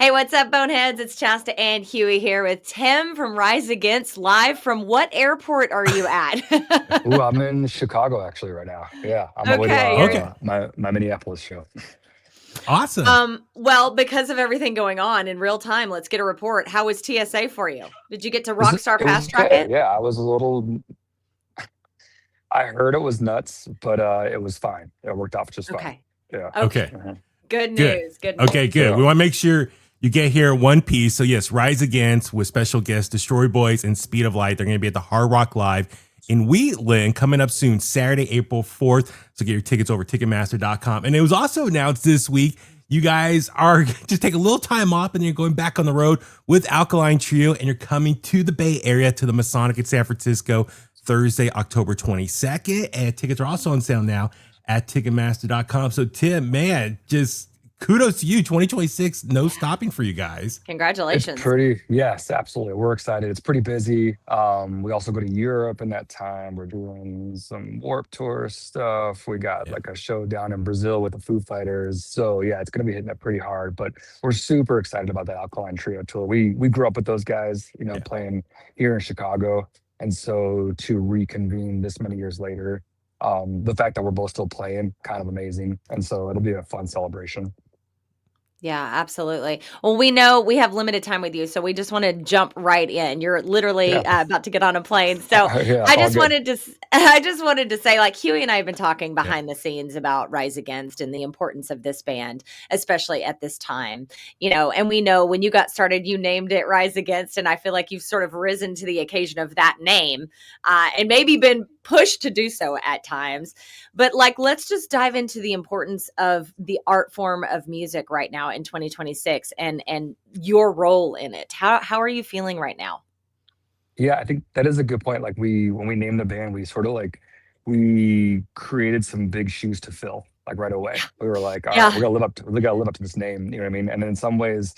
Hey, what's up, Boneheads? It's Chasta and Huey here with Tim from Rise Against live from what airport are you at? Ooh, I'm in Chicago actually right now. Yeah, on my way to Okay, you're Okay, my Minneapolis show. awesome. well, because of everything going on in real time, let's get a report. How was TSA for you? Did you get to Rockstar It was Fast Track okay. it? Yeah, I was a little. I heard it was nuts, but it was fine. It worked out just fine. Okay. Yeah. Okay. Okay, Mhm. Good good. news. Good Okay, news. good. Yeah. We want to make sure you get here in one piece. So, yes, Rise Against with special guests Destroy Boys and Speed of Light. They're going to be at the Hard Rock Live in Wheatland coming up soon, Saturday, April 4th. So, get your tickets over Ticketmaster.com. And it was also announced this week you guys are just take a little time off and you're going back on the road with Alkaline Trio and you're coming to the Bay Area to the Masonic in San Francisco Thursday, October 22nd. And tickets are also on sale now at Ticketmaster.com. So, Tim, man, just kudos to you. 2026, no stopping for you guys. It's Congratulations. pretty. Yes, absolutely. We're excited. It's pretty busy. We also go to Europe in that time. We're doing some Warp Tour stuff. We got Yeah. like a show down in Brazil with the Foo Fighters. So yeah, it's gonna be hitting it pretty hard. But we're super excited about that Alkaline Trio tour. We grew up with those guys, Yeah. playing here in Chicago. And so to reconvene this many years later, the fact that we're both still playing, kind of amazing. And so it'll be a fun celebration. Yeah, absolutely. Well, we know we have limited time with you, so we just want to jump right in. You're literally Yeah. about to get on a plane, so Yeah, I all just good. wanted to, I just wanted to say, like Huey and I have been talking Yeah. behind the scenes about Rise Against and the importance of this band, especially at this time. And we know when you got started, you named it Rise Against, and I feel like you've sort of risen to the occasion of that name, and maybe been pushed to do so at times. But like, let's just dive into the importance of the art form of music right now in 2026 and your role in it. How are you feeling right now? Yeah, I think that is a good point. Like when we named the band, we sort of like we created some big shoes to fill, like right away. We were like, all right, Yeah. we gotta live up to this name. You know what I mean? And in some ways,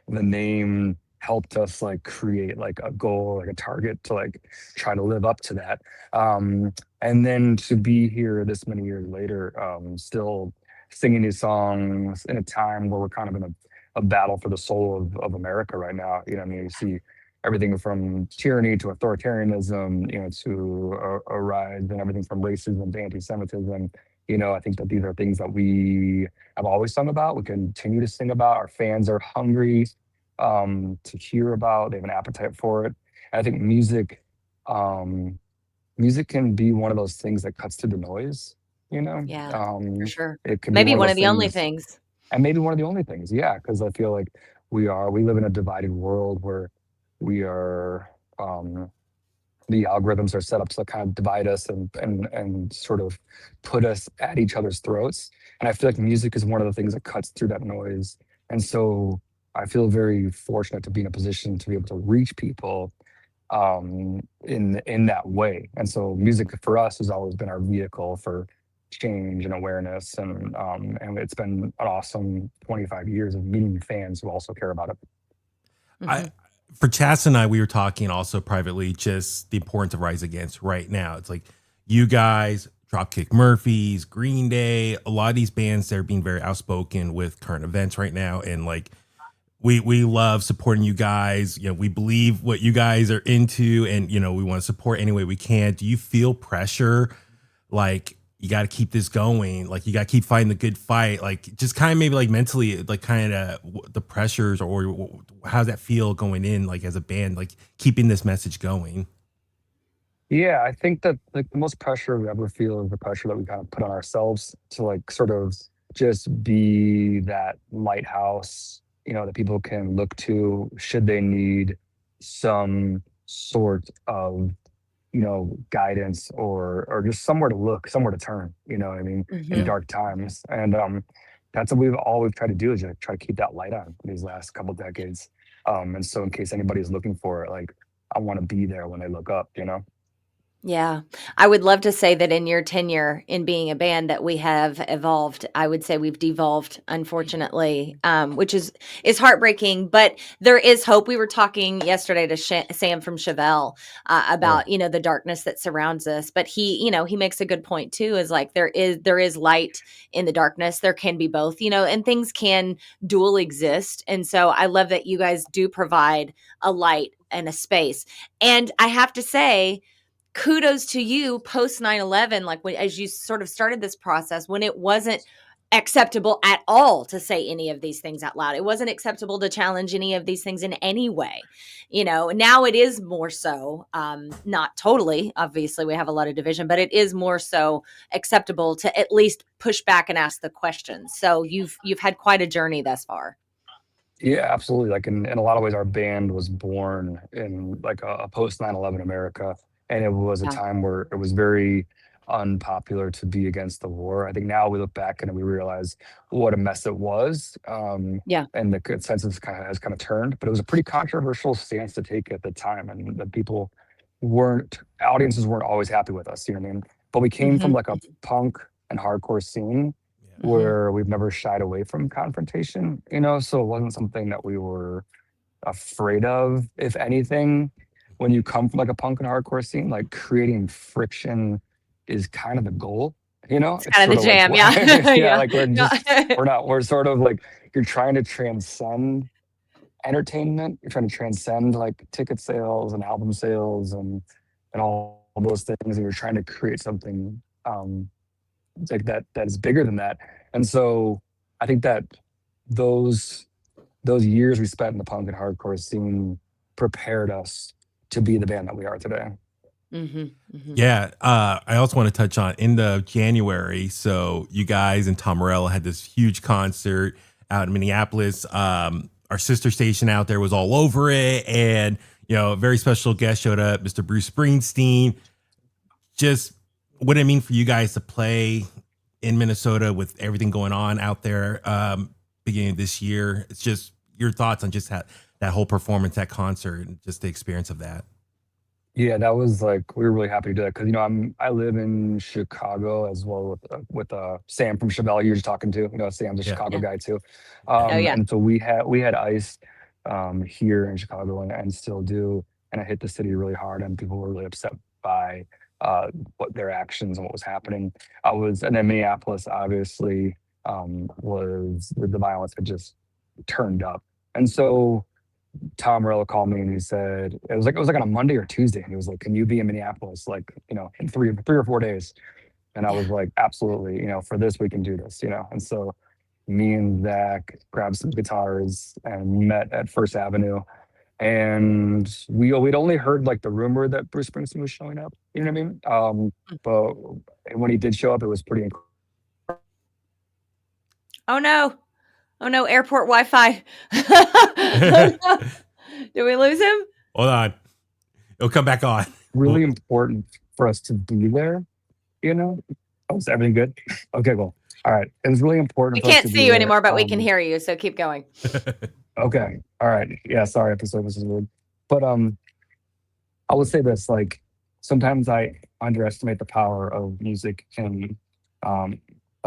the name helped us like create like a goal, like a target to like try to live up to that. And then to be here this many years later, still singing these songs in a time where we're kind of in a battle for the soul of America right now. You know what I mean? You see everything from tyranny to authoritarianism, to a rise and everything from racism to anti-Semitism. I think that these are things that we have always sung about. We continue to sing about. Our fans are hungry to hear about. They have an appetite for it. And I think um, music can be one of those things that cuts through the noise. You know, Yeah, for um, sure. it can be Maybe one of one of those the only things, things. and maybe one of the only things. Yeah, because I feel like we live in a divided world where we are the algorithms are set up to kind of divide us and sort of put us at each other's throats. And I feel like music is one of the things that cuts through that noise. And so I feel very fortunate to be in a position to be able to reach people in that way. And so music for us has always been our vehicle for change and awareness. And it's been an awesome 25 years of meeting fans who also care about it. I Mhm. for Chas and I, we were talking also privately just the importance of Rise Against right now. It's like you guys, Dropkick Murphys, Green Day, a lot of these bands they're being very outspoken with current events right now, and like we love supporting you guys. We believe what you guys are into, and we want to support any way we can. Do you feel pressure like you got to keep this going, like you got to keep fighting the good fight, like just kind of maybe like mentally, like kind of the pressures, or how does that feel going in, like as a band, like keeping this message going? Yeah, I think that like the most pressure we ever feel is the pressure that we kind of put on ourselves to like sort of just be that lighthouse, that people can look to should they need some sort of, guidance or just somewhere to look, somewhere to turn, you know what I mean, in Yeah. Mhm. dark times. And that's what we've tried to do is just try to keep that light on these last couple decades. And so in case anybody's looking for it, like I want to be there when they look up. Yeah. I would love to say that in your tenure in being a band that we have evolved. I would say we've devolved, unfortunately, which is heartbreaking, but there is hope. We were talking yesterday to Sam from Chevelle Yeah. about, the darkness that surrounds us, but he makes a good point too, is like there is light in the darkness. There can be both, and things can dual exist. And so I love that you guys do provide a light and a space. And I have to say, kudos to you post 9/11, like as you sort of started this process when it wasn't acceptable at all to say any of these things out loud. It wasn't acceptable to challenge any of these things in any way. Now it is more so, not totally, obviously we have a lot of division, but it is more so acceptable to at least push back and ask the questions. So you've had quite a journey thus far. Yeah, absolutely. Like in a lot of ways, our band was born in like a post 9/11 America. And it was a Yeah. time where it was very unpopular to be against the war. I think now we look back and we realize what a mess it was. Yeah. And the consensus has kind of turned, but it was a pretty controversial stance to take at the time. And the people audiences weren't always happy with us, you know what I mean? But we came from Hmm. like a punk and hardcore scene Yeah. Hmm. where we've never shied away from confrontation, so it wasn't something that we were afraid of. If anything, when you come from like a punk and hardcore scene, like creating friction is kind of the goal. It's It's kind sort of the of like jam. Yeah. yeah, Yeah. like we're sort of like you're trying to transcend entertainment. You're trying to transcend like ticket sales and album sales and all those things, and you're trying to create something like that is bigger than that. And so I think that those those years we spent in the punk and hardcore scene prepared us to be the band that we are today. Hmm. Hmm. Yeah, I also want to touch on end of January. So you guys and Tom Morello had this huge concert out in Minneapolis. Our sister station out there was all over it, and a very special guest showed up, Mr. Bruce Springsteen. Just what it mean for you guys to play in Minnesota with everything going on out there, beginning of this year. It's just your thoughts on just that whole performance, that concert, and just the experience of that. Yeah, that was like we were really happy to do that because I live in Chicago as well with Sam from Chevelle you're just talking to. Sam's a Yeah. Chicago Yeah. guy too. Oh yeah. And so we had ice here in Chicago and still do. And it hit the city really hard and people were really upset by what their actions and what was happening. And then Minneapolis obviously was the violence had just turned up. And so Tom Morello called me and he said it was like on a Monday or Tuesday, and he was like, "Can you be in Minneapolis like in three or 4 days?" And I Yeah. was like, "Absolutely, for this we can do this." And so me and Zach grabbed some guitars and met at First Avenue, and we'd only heard like the rumor that Bruce Springsteen was showing up. You know what I mean? But when he did show up, it was pretty incredible. Oh no. Oh no, airport Wi-Fi. Oh no. Did we lose him? Hold on, it'll come back on. Really important for us to be there. Oh, is everything good? Okay, well, all right. It was really We important for us can't to see be you there. anymore, but we can hear you, so keep going. Okay, all right. Yeah, sorry if the service is weird, but I would say this: like sometimes I underestimate the power of music in a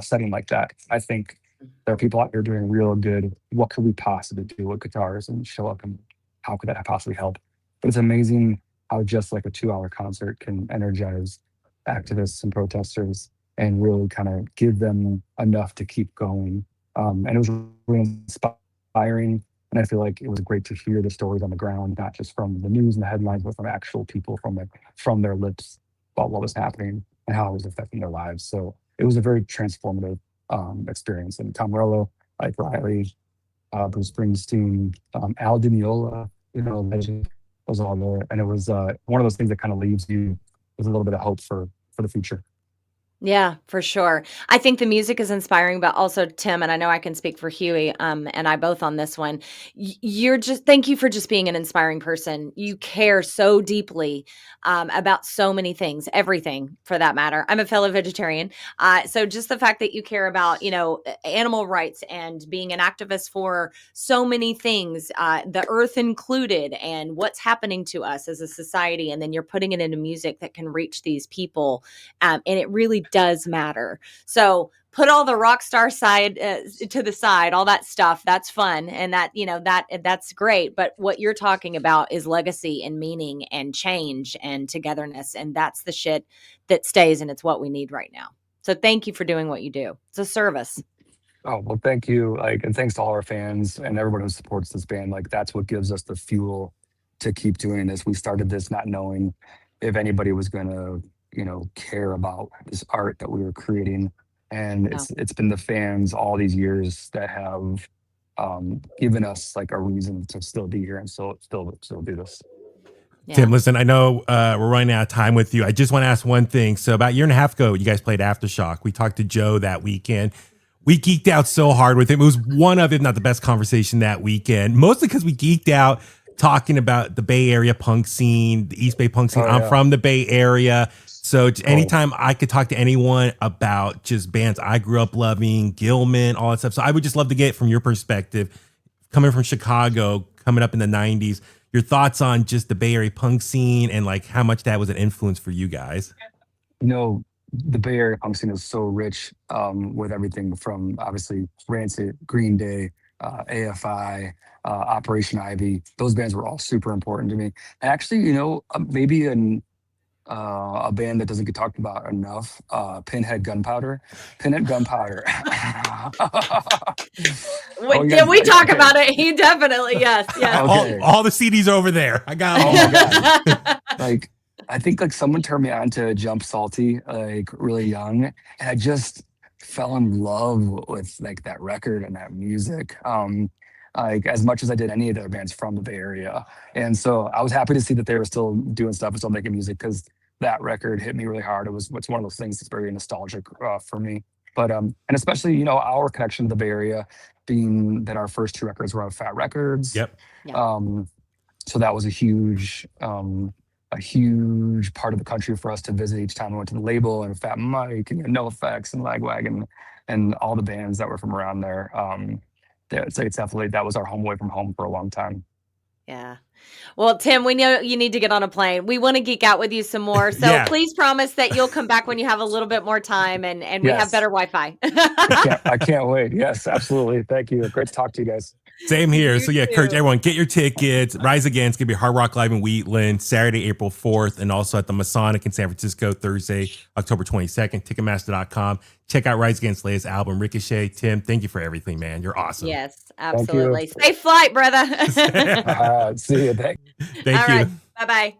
setting like that. I think there are people out there doing real good. What could we possibly do with guitars and show up, and how could that possibly help? But it's amazing how just like a 2-hour concert can energize activists and protesters and really kind of give them enough to keep going. And it was really inspiring. And I feel like it was great to hear the stories on the ground, not just from the news and the headlines, but from actual people from their lips about what was happening and how it was affecting their lives. So it was a very transformative experience. And Tom Morello, Ike Riley, Bruce Springsteen, Al Di Meola, legend was all there. And it was one of those things that kind of leaves you with a little bit of hope for the future. Yeah, for sure. I think the music is inspiring, but also Tim, and I know I can speak for Huey, and I both on this one. You're just thank you for just being an inspiring person. You care so deeply about so many things, everything for that matter. I'm a fellow vegetarian, so just the fact that you care about animal rights and being an activist for so many things, the earth included, and what's happening to us as a society, and then you're putting it into music that can reach these people, and it really does matter. So put all the rock star side to the side, all that stuff. That's fun, and that's great. But what you're talking about is legacy and meaning and change and togetherness, and that's the shit that stays, and it's what we need right now. So thank you for doing what you do. It's a service. Oh, well, thank you. And thanks to all our fans and everyone who supports this band. That's what gives us the fuel to keep doing this. We started this not knowing if anybody was going to, care about this art that we were creating. And Yeah. it's been the fans all these years that have given us a reason to still be here and still do this. Yeah. Tim, listen, I know we're running out of time with you. I just want to ask one thing. So about a year and a half ago, you guys played Aftershock. We talked to Joe that weekend. We geeked out so hard with him. It was one of, if not the best conversation that weekend, mostly because we geeked out talking about the Bay Area punk scene, the East Bay punk scene. Oh, I'm yeah. from the Bay Area. So anytime I could talk to anyone about just bands I grew up loving, Gilman, all that stuff. So I would just love to get from your perspective, coming from Chicago, coming up in the 90s, your thoughts on just the Bay Area punk scene and how much that was an influence for you guys. The Bay Area punk scene is so rich with everything from obviously Rancid, Green Day, AFI, Operation Ivy. Those bands were all super important to me. And actually, maybe a band that doesn't get talked about enough, Pinhead Gunpowder. Pinhead Gunpowder. Did we talk about it? He definitely, yes. Okay. All the CDs over there. I got them. Oh my God. I think someone turned me on to Jump Salty really young, and I just fell in love with that record and that music. As much as I did any of their bands from the Bay Area. And so I was happy to see that they were still doing stuff and still making music, because that record hit me really hard. It's one of those things that's very nostalgic for me. But and especially, our connection to the Bay Area, being that our first two records were on Fat Records. Yep. Yeah. So that was a huge part of the country for us to visit each time we went to the label, and Fat Mike and NoFX and Lagwagon and all the bands that were from around there. It's definitely, that was our home away from home for a long time. Yeah. Well, Tim, we know you need to get on a plane. We want to geek out with you some more. So please promise that you'll come back when you have a little bit more time and we have better Wi-Fi. I can't wait. Yes, absolutely. Thank you. Great to talk to you guys. Same here. So yeah, encourage everyone, get your tickets. Rise Against, going to be Hard Rock Live in Wheatland, Saturday, April 4th, and also at the Masonic in San Francisco, Thursday, October 22nd, Ticketmaster.com. Check out Rise Against's latest album, Ricochet. Tim, thank you for everything, man. You're awesome. Yes, absolutely. Safe flight, brother. See you. Thank you. All right. Bye-bye.